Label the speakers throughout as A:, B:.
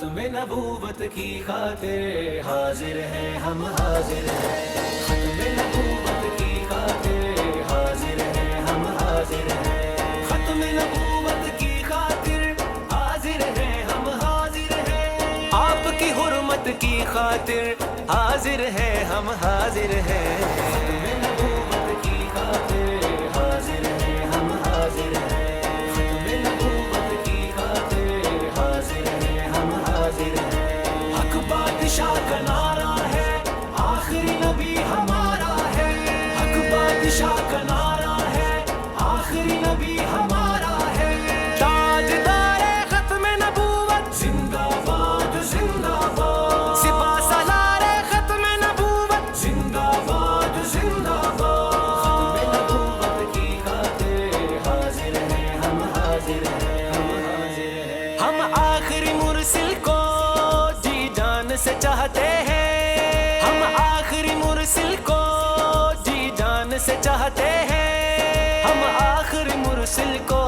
A: ختم نبوت کی خاطر حاضر ہیں ہم حاضر ہیں، ختم نبوت کی خاطر حاضر ہیں ہم حاضر ہیں، ختم نبوت کی خاطر حاضر ہیں ہم حاضر ہیں، آپ کی حرمت کی خاطر حاضر ہیں ہم حاضر ہیں، ختم نبوت کی خاطر حاضر ہیں ہم حاضر ہیں، ختم نبوت کی خاطر حاضر ہیں ہم حاضر ہیں، حق بادشاہ کا نعرہ ہے آخری نبی ہمارا ہے، حق بادشاہ کا نعرہ ہے آخری نبی ہمارا ہے، تاجدار ختم نبوت زندہ باد زندہ باد، سپاہ سالار ختم نبوت زندہ باد زندہ باد، ختم نبوت کی خاطر حاضر ہیں ہم حاضر ہیں، ہم آخری مرسل کو جی جان سے چاہتے ہیں، ہم آخری مرسل کو جی جان سے چاہتے ہیں، ہم آخری مرسل کو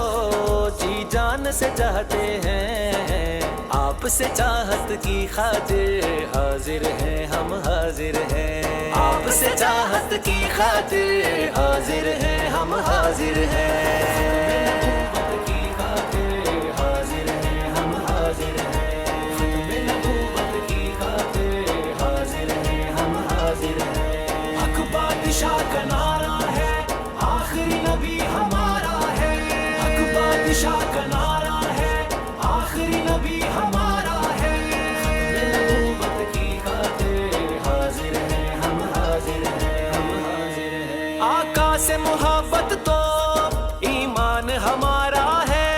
A: جی جان سے چاہتے ہیں، آپ سے چاہت کی خاطر حاضر ہیں ہم حاضر ہیں، آپ سے چاہت کی خاطر حاضر ہیں ہم حاضر ہیں، نبوت کی خاطر حاضر ہیں ہم حاضر ہیں، ختم نبوت کی خاطر حاضر ہیں ہم حاضر ہیں، حق بادشاہ کا نعرہ ہے آخری نبی ہمارا ہے، حق بادشاہ کا نعرہ ہے آخری نبی ہمارا ہے، ختم نبوت کی خاطر حاضر ہیں ہم حاضر ہیں، آقا سے محبت تو ایمان ہمارا ہے،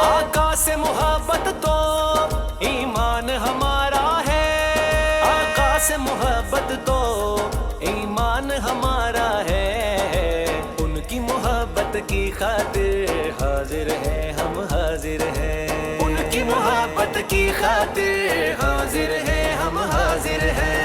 A: آقا سے محبت تو ایمان ہمارا ہے، آقا سے محبت تو ایمان ہمارا ہے، ان کی محبت کی خاطر حاضر ہیں ہم حاضر ہیں، ان کی محبت کی خاطر حاضر ہیں ہم حاضر ہیں،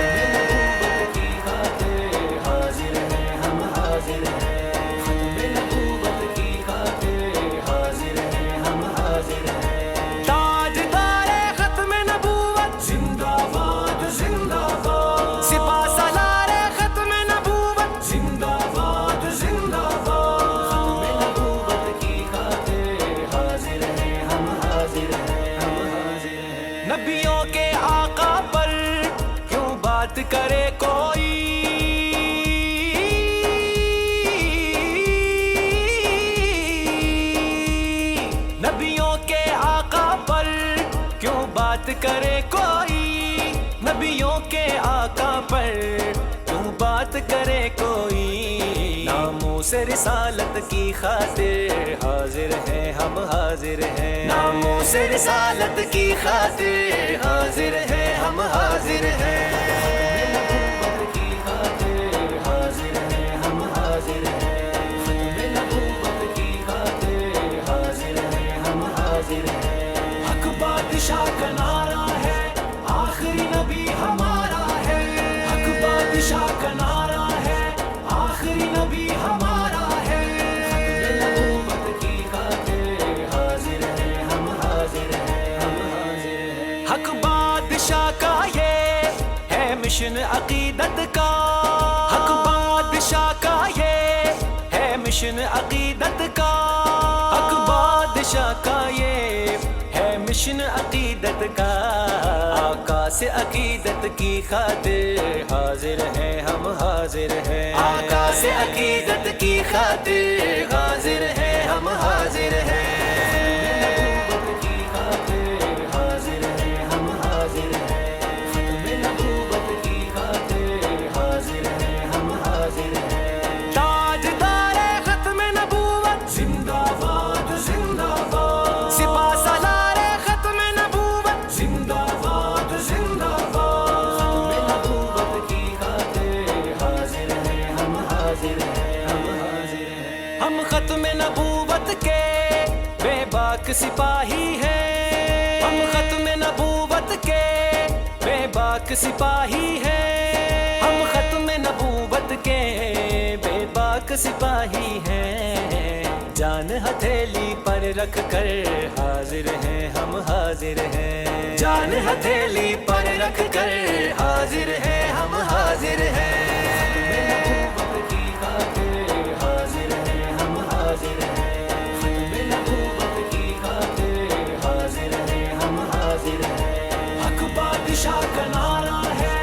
A: نبوت کی خاطر حاضر ہیں ہم حاضر ہیں، ختم نبوت کی خاطر حاضر ہیں ہم حاضر ہیں، تاجدار ختم نبوت زندہ باد زندہ باد، سپاہ سالار ختم نبوت زندہ باد زندہ باد، ختم نبوت کی خاطر حاضر ہیں ہم حاضر ہیں، نبیوں کے آقا پر کیوں بات کرے کوئی، نبیوں کے آقا پر کیوں بات کرے کوئی، نبیوں کے آقا پر کیوں بات کرے کوئی، ناموس رسالت کی خاطر حاضر ہیں ہم حاضر ہیں، ناموس رسالت کی خاطر حاضر ہیں ہم حاضر ہیں، نبوت کی خاطر حاضر ہیں ہم حاضر ہیں، ختم نبوت کی خاطر حاضر ہیں ہم حاضر ہیں، حق بادشاہ کا نعرہ ہے آخری نبی ہمارا ہے، حق بادشاہ کا نعرہ ہے آخری نبی ہمارا ہے، ختم نبوت کی خاطر حاضر ہیں ہم حاضر ہیں، حق بادشاہ کا یہ ہے مشن عقیدت کا، حق بادشاہ کا یہ ہے مشن عقیدت کا، حق بادشاہ کا یہ ہے مشن عقیدت کا، آقا سے عقیدت کی خاطر حاضر ہیں ہم حاضر ہیں، آقا سے عقیدت کی خاطر حاضر ہیں ہم حاضر ہیں، نبوت کی خاطر حاضر ہیں ہم حاضر ہیں، ختم نبوت کی خاطر حاضر ہیں ہم حاضر ہیں، تاجدار ختم نبوت زندہ باد زندہ باد، سپاہ سالار ختم نبوت زندہ باد زندہ باد، ختم نبوت کی خاطر حاضر ہیں ہم حاضر ہیں، ہم ختم نبوت کے بے باک سپاہی ہیں، ہم ختم نبوت کے بے باک سپاہی ہیں، ہم ختم نبوت کے بے باک سپاہی ہیں، جان ہتھیلی پر رکھ کر حاضر ہیں ہم حاضر ہیں، جان ہتھیلی پر رکھ کر حاضر ہیں ہم حاضر ہیں، ختم نبوت کی خاطر حاضر ہیں ہم حاضر ہیں، ختم نبوت کی خاطر حاضر ہیں ہم حاضر ہیں، حق بادشاہ کا نعرہ ہے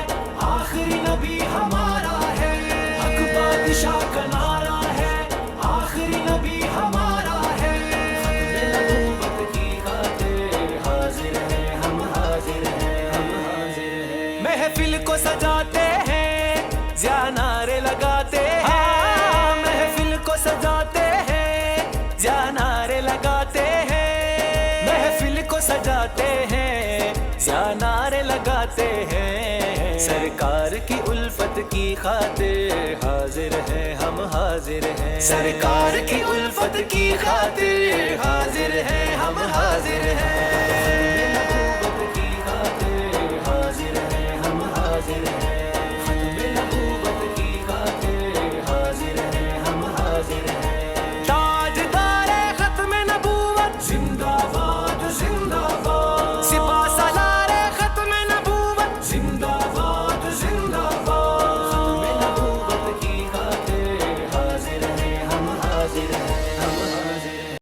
A: آخری نبی ہمارا ہے، حق بادشاہ کا نعرہ ہے آخری نبی ہمارا ہے، ختم نبوت کی خاطر حاضر ہیں ہم حاضر ہیں، ہم حاضر ہیں، محفل کو سجاتے ہیں زیا نعرے لگاتے ہیں، محفل کو سجاتے ہیں زیا نعرے لگاتے ہیں، محفل کو سجاتے ہیں زیا نعرے لگاتے ہیں، سرکار کی الفت کی خاطر حاضر ہیں ہم حاضر ہیں، سرکار کی الفت کی خاطر حاضر ہیں ہم حاضر ہیں۔